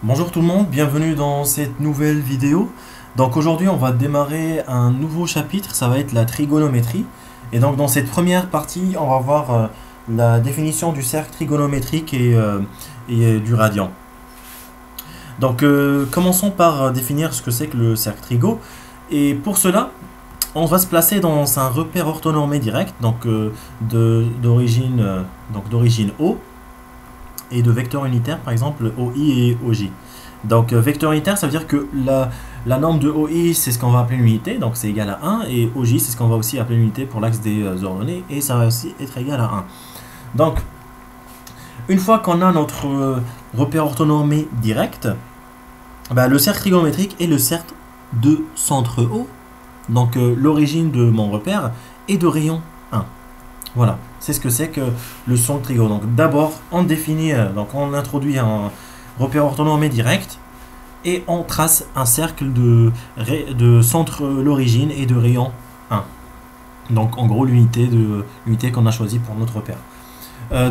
Bonjour tout le monde, bienvenue dans cette nouvelle vidéo. Donc aujourd'hui on va démarrer un nouveau chapitre, ça va être la trigonométrie. Et donc dans cette première partie on va voir la définition du cercle trigonométrique et du radian. Donc commençons par définir ce que c'est que le cercle trigo. Et pour cela on va se placer dans un repère orthonormé direct, donc d'origine O, et de vecteurs unitaires, par exemple OI et OJ. Donc vecteur unitaire, ça veut dire que la norme de OI, c'est ce qu'on va appeler une unité, donc c'est égal à 1, et OJ, c'est ce qu'on va aussi appeler une unité pour l'axe des ordonnées, et ça va aussi être égal à 1. Donc, une fois qu'on a notre repère orthonormé direct, le cercle trigonométrique est le cercle de centre O, donc l'origine de mon repère, est de rayon 1. Voilà, c'est ce que c'est que le cercle trigo. Donc d'abord, on définit, donc on introduit un repère orthonormé direct et on trace un cercle de centre l'origine et de rayon 1. Donc en gros l'unité qu'on a choisi pour notre repère.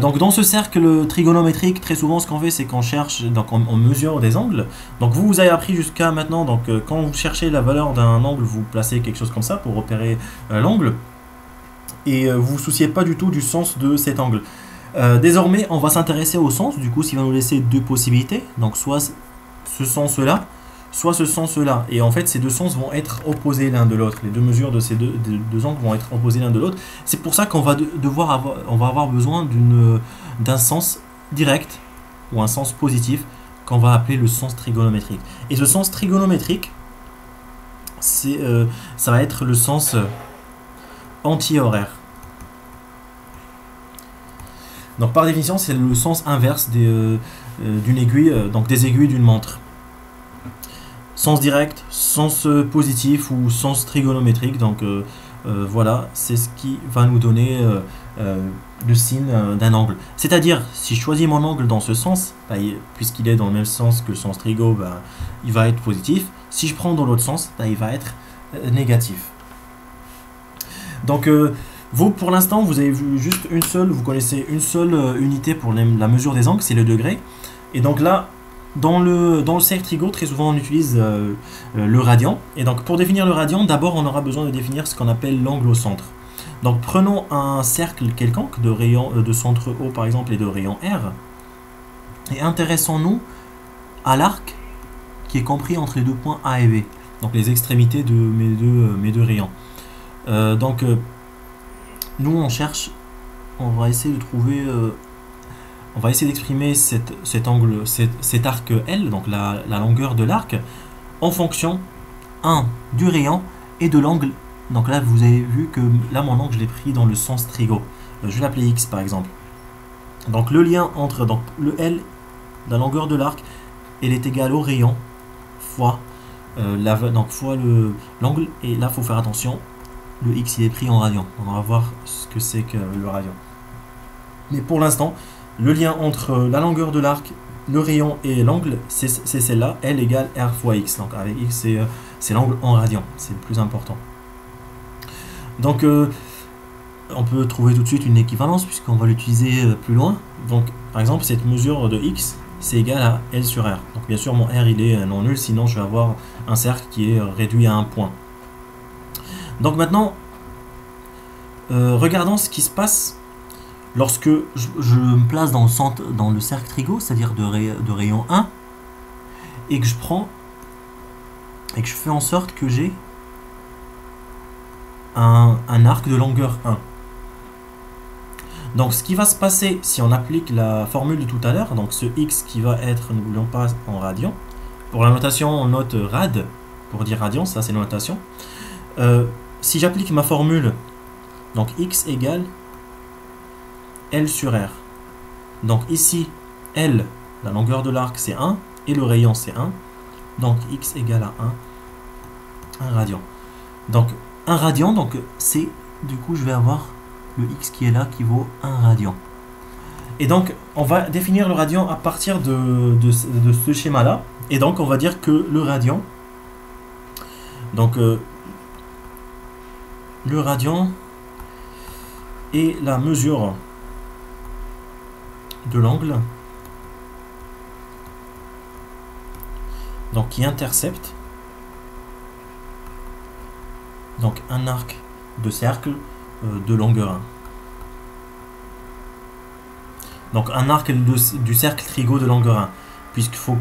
Donc dans ce cercle trigonométrique, très souvent ce qu'on fait c'est qu'on cherche, donc on mesure des angles. Donc vous avez appris jusqu'à maintenant, donc quand vous cherchez la valeur d'un angle, vous placez quelque chose comme ça pour repérer l'angle. Et vous vous souciez pas du tout du sens de cet angle. Désormais, on va s'intéresser au sens, du coup, ce qui va nous laisser deux possibilités, donc soit ce sens-là, soit ce sens-là. Et en fait, ces deux sens vont être opposés l'un de l'autre. Les deux mesures de ces deux angles vont être opposées l'un de l'autre. C'est pour ça qu'on va avoir besoin d'un sens direct, ou un sens positif, qu'on va appeler le sens trigonométrique. Et ce sens trigonométrique, ça va être le sens anti-horaire. Donc par définition, c'est le sens inverse d'une aiguille, donc des aiguilles d'une montre. Sens direct, sens positif ou sens trigonométrique. Donc voilà, c'est ce qui va nous donner le signe d'un angle. C'est-à-dire, si je choisis mon angle dans ce sens, puisqu'il est dans le même sens que le sens trigo, il va être positif. Si je prends dans l'autre sens, il va être négatif. Donc vous pour l'instant vous avez vu juste vous connaissez une seule unité pour la mesure des angles, c'est le degré. Et donc là, dans le cercle trigo, très souvent on utilise le radian. Et donc pour définir le radian, d'abord on aura besoin de définir ce qu'on appelle l'angle au centre. Donc prenons un cercle quelconque de centre O par exemple et de rayon R. Et intéressons-nous à l'arc qui est compris entre les deux points A et B. Donc les extrémités de mes deux rayons. Nous on cherche, on va essayer de trouver, on va essayer d'exprimer cet angle, cet arc L, donc la longueur de l'arc, en fonction du rayon et de l'angle. Donc là vous avez vu que là mon angle je l'ai pris dans le sens trigo. Je vais l'appeler X par exemple. Donc le lien entre le L, la longueur de l'arc, elle est égale au rayon fois l'angle, et là il faut faire attention. Le X il est pris en radian. On va voir ce que c'est que le radian. Mais pour l'instant, le lien entre la longueur de l'arc, le rayon et l'angle, c'est celle-là, L égale R fois X. Donc avec X, c'est l'angle en radian. C'est le plus important. Donc on peut trouver tout de suite une équivalence puisqu'on va l'utiliser plus loin. Donc par exemple, cette mesure de X, c'est égal à L sur R. Donc bien sûr, mon R il est non nul, sinon je vais avoir un cercle qui est réduit à un point. Donc maintenant, regardons ce qui se passe lorsque je me place dans le cercle trigo, c'est-à-dire de rayon 1, et que je fais en sorte que j'ai un arc de longueur 1. Donc ce qui va se passer si on applique la formule de tout à l'heure, donc ce X qui va être, n'oublions pas, en radian. Pour la notation, on note rad, pour dire radian, ça c'est la notation. Si j'applique ma formule, donc X égale L sur R. Donc ici, L, la longueur de l'arc, c'est 1, et le rayon, c'est 1. Donc X égale à 1 radian. Donc 1 radian, donc c'est, du coup, je vais avoir le X qui est là, qui vaut 1 radian. Et donc, on va définir le radian à partir de ce schéma-là. Et donc, on va dire que le radian, donc le radian est la mesure de l'angle donc qui intercepte donc un arc de cercle de longueur 1. Donc un arc du cercle trigo de longueur 1, puisqu'il faut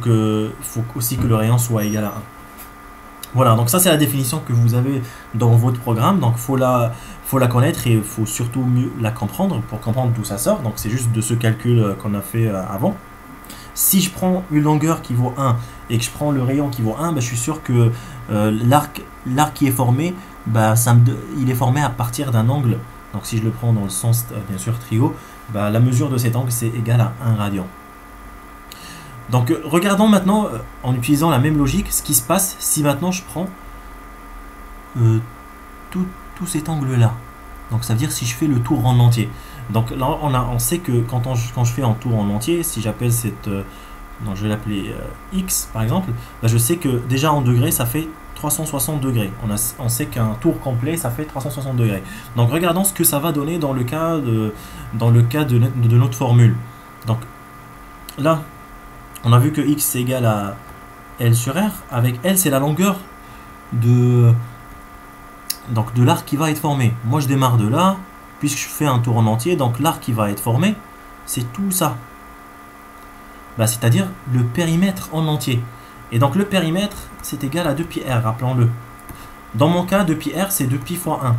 aussi que le rayon soit égal à 1. Voilà, donc ça c'est la définition que vous avez dans votre programme, donc faut la connaître et il faut surtout mieux la comprendre pour comprendre d'où ça sort. Donc c'est juste de ce calcul qu'on a fait avant. Si je prends une longueur qui vaut 1 et que je prends le rayon qui vaut 1, je suis sûr que l'arc qui est formé, il est formé à partir d'un angle. Donc si je le prends dans le sens bien sûr trigo, la mesure de cet angle c'est égal à 1 radian. Donc regardons maintenant, en utilisant la même logique, ce qui se passe si maintenant je prends tout cet angle-là. Donc ça veut dire si je fais le tour en entier. Donc là on sait que quand je fais un tour en entier, si j'appelle cette... donc je vais l'appeler X par exemple, je sais que déjà en degrés ça fait 360 degrés. On sait qu'un tour complet ça fait 360 degrés. Donc regardons ce que ça va donner dans le cas de notre formule. Donc là, on a vu que X est égal à L sur R. Avec L, c'est la longueur de l'arc qui va être formé. Moi, je démarre de là, puisque je fais un tour en entier. Donc, l'arc qui va être formé, c'est tout ça. C'est-à-dire le périmètre en entier. Et donc, le périmètre, c'est égal à 2pi R, rappelons-le. Dans mon cas, 2pi R, c'est 2pi fois 1.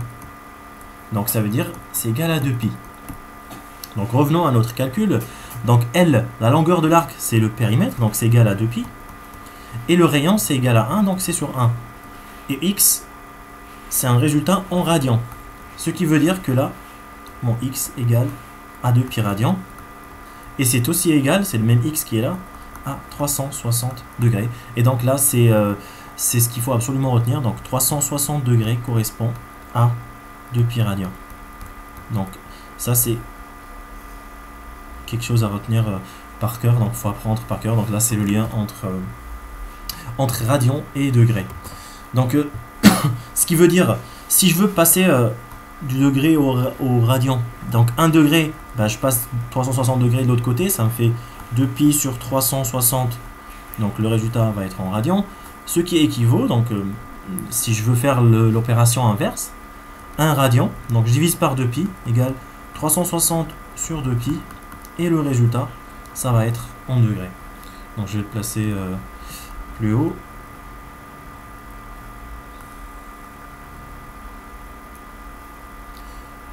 Donc, ça veut dire c'est égal à 2pi. Donc, revenons à notre calcul. Donc L, la longueur de l'arc, c'est le périmètre, donc c'est égal à 2pi. Et le rayon, c'est égal à 1, donc c'est sur 1. Et X, c'est un résultat en radian. Ce qui veut dire que là, mon X égale à 2pi radian. Et c'est aussi égal, c'est le même X qui est là, à 360 degrés. Et donc là, c'est ce qu'il faut absolument retenir. Donc 360 degrés correspond à 2pi radian. Donc ça, c'est quelque chose à retenir par cœur, donc il faut apprendre par cœur. Donc là c'est le lien entre radian et degré. Donc ce qui veut dire, si je veux passer du degré au radian, donc 1 degré, je passe 360 degrés de l'autre côté, ça me fait 2pi sur 360, donc le résultat va être en radian, ce qui équivaut, donc si je veux faire l'opération inverse, 1 radian, donc je divise par 2pi, égale 360 sur 2pi, et le résultat, ça va être en degrés. Donc je vais le placer plus haut.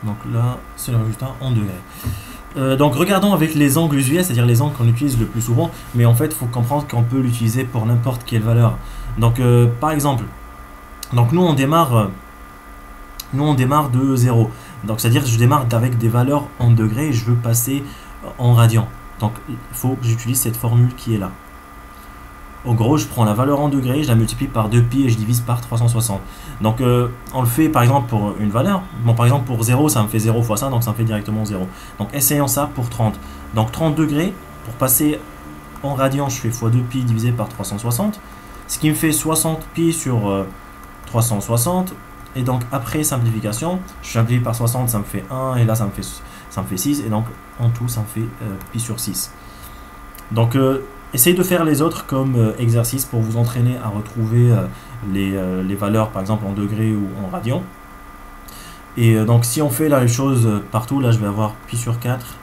Donc là, c'est le résultat en degrés. Donc regardons avec les angles usuels, c'est-à-dire les angles qu'on utilise le plus souvent, mais en fait, il faut comprendre qu'on peut l'utiliser pour n'importe quelle valeur. Donc par exemple, donc nous on démarre de 0. Donc c'est-à-dire que je démarre avec des valeurs en degrés et je veux passer en radian. Donc il faut que j'utilise cette formule qui est là. En gros, je prends la valeur en degrés, je la multiplie par 2pi et je divise par 360. Donc on le fait par exemple pour une valeur. Bon, par exemple pour 0, ça me fait 0 fois ça, donc ça me fait directement 0. Donc essayons ça pour 30. Donc 30 degrés, pour passer en radian, je fais fois 2pi divisé par 360. Ce qui me fait 60pi sur 360. Et donc après simplification, je simplifie par 60, ça me fait 1, et là ça me fait 6, et donc en tout ça me fait pi sur 6. Donc essayez de faire les autres comme exercice pour vous entraîner à retrouver les valeurs par exemple en degrés ou en radian. Et donc si on fait la même chose partout, là je vais avoir pi sur 4,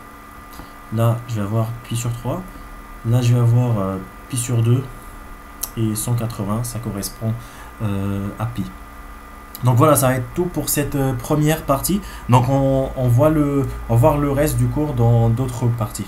là je vais avoir pi sur 3, là je vais avoir pi sur 2, et 180 ça correspond à pi. Donc voilà, ça va être tout pour cette première partie. Donc on va voir le reste du cours dans d'autres parties.